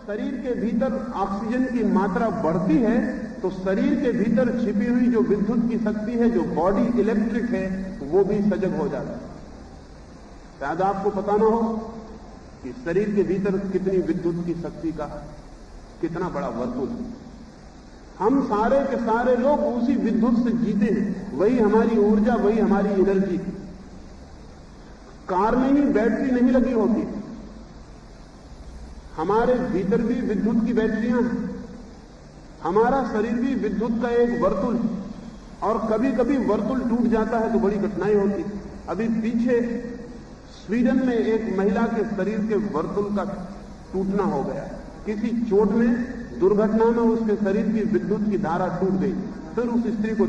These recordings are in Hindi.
शरीर के भीतर ऑक्सीजन की मात्रा बढ़ती है तो शरीर के भीतर छिपी हुई जो विद्युत की शक्ति है, जो बॉडी इलेक्ट्रिक है, वो भी सजग हो जाता है। शायद आपको पता ना हो कि शरीर के भीतर कितनी विद्युत की शक्ति का कितना बड़ा वर्तुल है। हम सारे के सारे लोग उसी विद्युत से जीते हैं, वही हमारी ऊर्जा, वही हमारी एनर्जी। कार में ही बैटरी नहीं लगी होती, हमारे भीतर भी विद्युत की बैटरियां हैं। हमारा शरीर भी विद्युत का एक वर्तुल है और कभी कभी वर्तुल टूट जाता है तो बड़ी कठिनाई होती है। अभी पीछे स्वीडन में एक महिला के शरीर के वर्तुल का टूटना हो गया, किसी चोट में, दुर्घटना में उसके शरीर की विद्युत की धारा टूट गई। फिर उस स्त्री को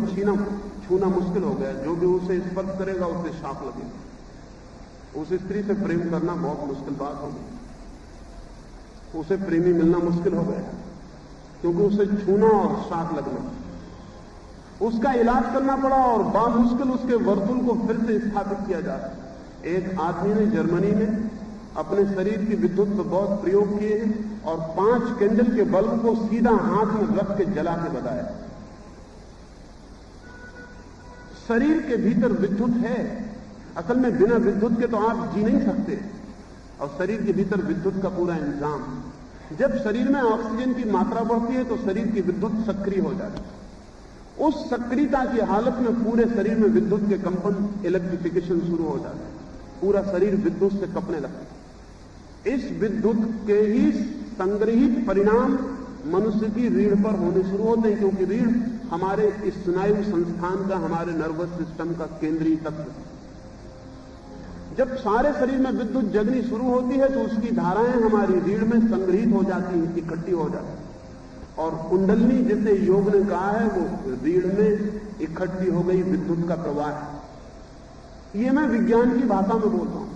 छूना मुश्किल हो गया, जो भी उसे स्पर्श करेगा उसे शाप लगेगा। उस स्त्री से प्रेम करना बहुत मुश्किल बात हो गई, उसे प्रेमी मिलना मुश्किल हो गया, क्योंकि उसे छूना और शाप लगना। उसका इलाज करना पड़ा और बामुश्किल उसके वर्तुल को फिर से स्थापित किया जा सका। एक आदमी ने जर्मनी में अपने शरीर की विद्युत पर बहुत प्रयोग किए हैं और 5 कैंडल के बल्ब को सीधा हाथ में रख के जला के बताया। शरीर के भीतर विद्युत है, असल में बिना विद्युत के तो आप जी नहीं सकते, और शरीर के भीतर विद्युत का पूरा इंतजाम। जब शरीर में ऑक्सीजन की मात्रा बढ़ती है तो शरीर की विद्युत सक्रिय हो जाती है। उस सक्रियता की हालत में पूरे शरीर में विद्युत के कंपन, इलेक्ट्रिफिकेशन शुरू हो जाता है, पूरा शरीर विद्युत से कपने लगता है। इस विद्युत के ही संग्रहित परिणाम मनुष्य की रीढ़ पर होने शुरू होते हैं, क्योंकि रीढ़ हमारे इस स्नायु संस्थान का, हमारे नर्वस सिस्टम का केंद्रीय तत्व है। जब सारे शरीर में विद्युत जगनी शुरू होती है तो उसकी धाराएं हमारी रीढ़ में संग्रहित हो जाती हैं, इकट्ठी हो जाती हैं, और कुंडलनी, जिसे योग ने कहा है, वो रीढ़ में इकट्ठी हो गई विद्युत का प्रवाह है। ये मैं विज्ञान की भाषा में बोल रहा हूं।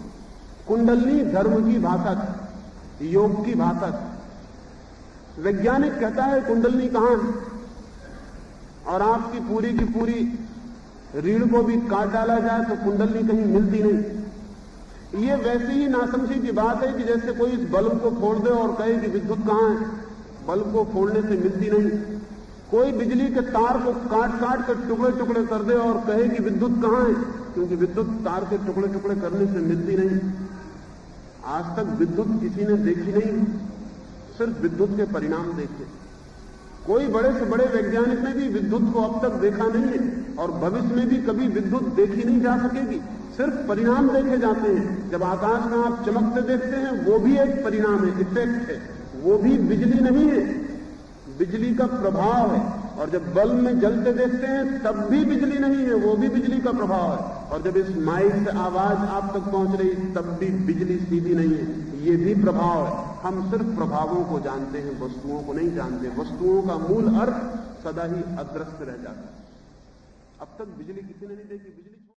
कुंडलनी धर्म की भाषा थी, योग की भाषा थी। वैज्ञानिक कहता है कुंडलनी कहां है, और आपकी पूरी की पूरी रीढ़ को भी काट डाला जाए तो कुंडलनी कहीं मिलती नहीं। ये वैसे ही नासमझी की बात है कि जैसे कोई इस बल्ब को फोड़ दे और कहे कि विद्युत कहां है। बल्ब को फोड़ने से मिलती नहीं। कोई बिजली के तार को काट काट कर टुकड़े टुकड़े कर दे और कहे कि विद्युत कहां है, क्योंकि विद्युत तार के टुकड़े टुकड़े करने से मिलती नहीं। आज तक विद्युत किसी ने देखी नहीं, सिर्फ विद्युत के परिणाम देखे। कोई बड़े से बड़े वैज्ञानिक ने भी विद्युत को अब तक देखा नहीं है, और भविष्य में भी कभी विद्युत देखी नहीं जा सकेगी। सिर्फ परिणाम देखे जाते हैं। जब आकाश में आप चमकते देखते हैं, वो भी एक परिणाम है, इफेक्ट है, वो भी बिजली नहीं है, बिजली का प्रभाव है। और जब बल्ब में जलते देखते हैं तब भी बिजली नहीं है, वो भी बिजली का प्रभाव है। और जब इस माइक से आवाज आप तक पहुंच रही तब भी बिजली सीधी नहीं है, ये भी प्रभाव है। हम सिर्फ प्रभावों को जानते हैं, वस्तुओं को नहीं जानते। वस्तुओं का मूल अर्थ सदा ही अदृश्य रह जाता है। अब तक बिजली किसी ने नहीं देखी, बिजली